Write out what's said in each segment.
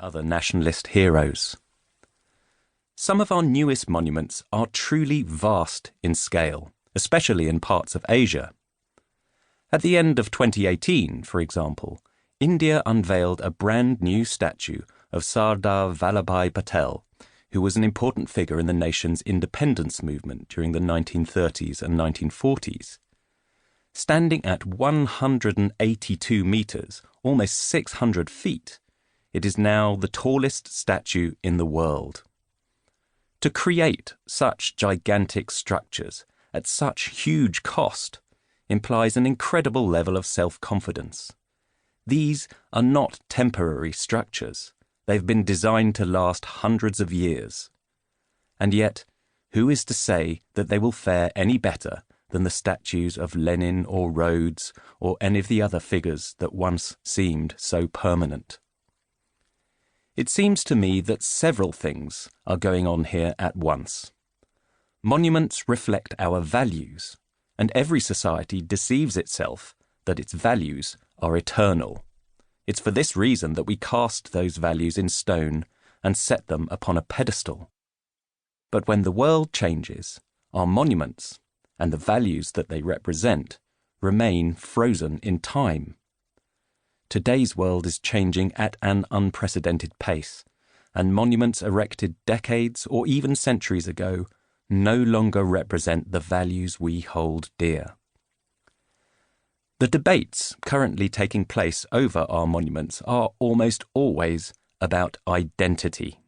other nationalist heroes. Some of our newest monuments are truly vast in scale, especially in parts of Asia. At the end of 2018, for example, India unveiled a brand new statue of Sardar Vallabhbhai Patel, who was an important figure in the nation's independence movement during the 1930s and 1940s. Standing at 182 meters, almost 600 feet, it is now the tallest statue in the world. To create such gigantic structures at such huge cost implies an incredible level of self-confidence. These are not temporary structures. They've been designed to last hundreds of years. And yet, who is to say that they will fare any better than the statues of Lenin or Rhodes or any of the other figures that once seemed so permanent? It seems to me that several things are going on here at once. Monuments reflect our values, and every society deceives itself that its values are eternal. It's for this reason that we cast those values in stone and set them upon a pedestal. But when the world changes, our monuments and the values that they represent remain frozen in time. Today's world is changing at an unprecedented pace, and monuments erected decades or even centuries ago no longer represent the values we hold dear. The debates currently taking place over our monuments are almost always about identity.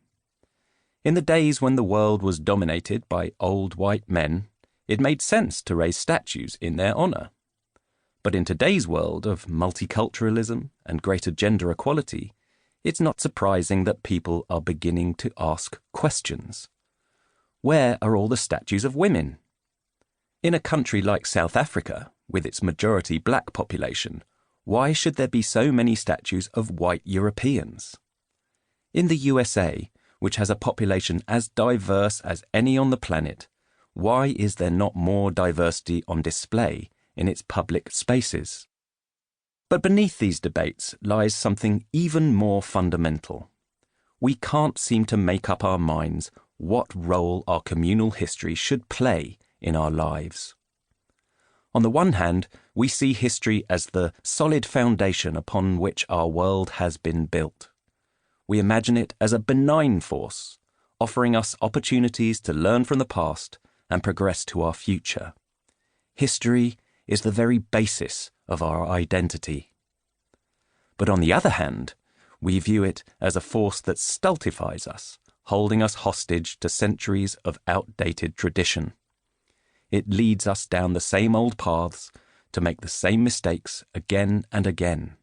In the days when the world was dominated by old white men, it made sense to raise statues in their honor. But in today's world of multiculturalism and greater gender equality, it's not surprising that people are beginning to ask questions. Where are all the statues of women? In a country like South Africa, with its majority black population, why should there be so many statues of white Europeans? In the USA, which has a population as diverse as any on the planet, why is there not more diversity on display in its public spaces? But beneath these debates lies something even more fundamental. We can't seem to make up our minds what role our communal history should play in our lives. On the one hand, we see history as the solid foundation upon which our world has been built. We imagine it as a benign force, offering us opportunities to learn from the past and progress to our future. History is the very basis of our identity. But on the other hand, we view it as a force that stultifies us, holding us hostage to centuries of outdated tradition. It leads us down the same old paths to make the same mistakes again and again.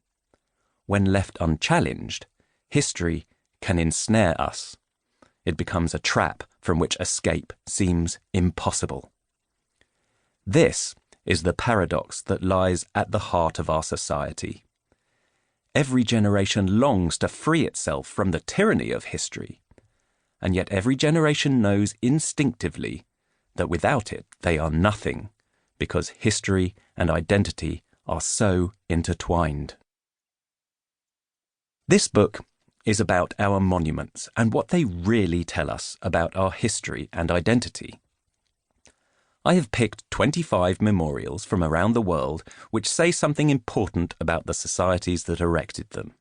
When left unchallenged, history can ensnare us. It becomes a trap from which escape seems impossible. This is the paradox that lies at the heart of our society. Every generation longs to free itself from the tyranny of history, and yet every generation knows instinctively that without it they are nothing, because history and identity are so intertwined. This book is about our monuments and what they really tell us about our history and identity. I have picked 25 memorials from around the world which say something important about the societies that erected them.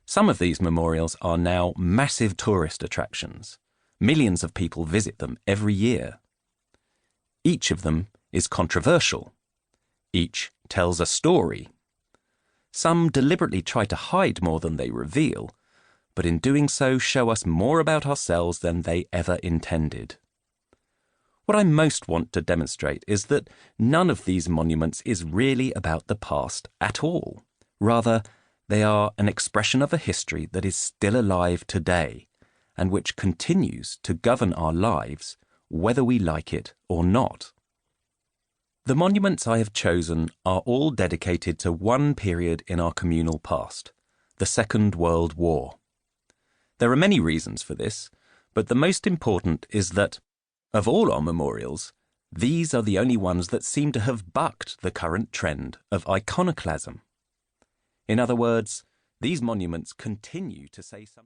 Some of these memorials are now massive tourist attractions. Millions of people visit them every year. Each of them is controversial. Each tells a story. Some deliberately try to hide more than they reveal, but in doing so show us more about ourselves than they ever intended. What I most want to demonstrate is that none of these monuments is really about the past at all. Rather, they are an expression of a history that is still alive today and which continues to govern our lives whether we like it or not. The monuments I have chosen are all dedicated to one period in our communal past, the Second World War. There are many reasons for this, but the most important is that, of all our memorials, these are the only ones that seem to have bucked the current trend of iconoclasm. In other words, these monuments continue to say something.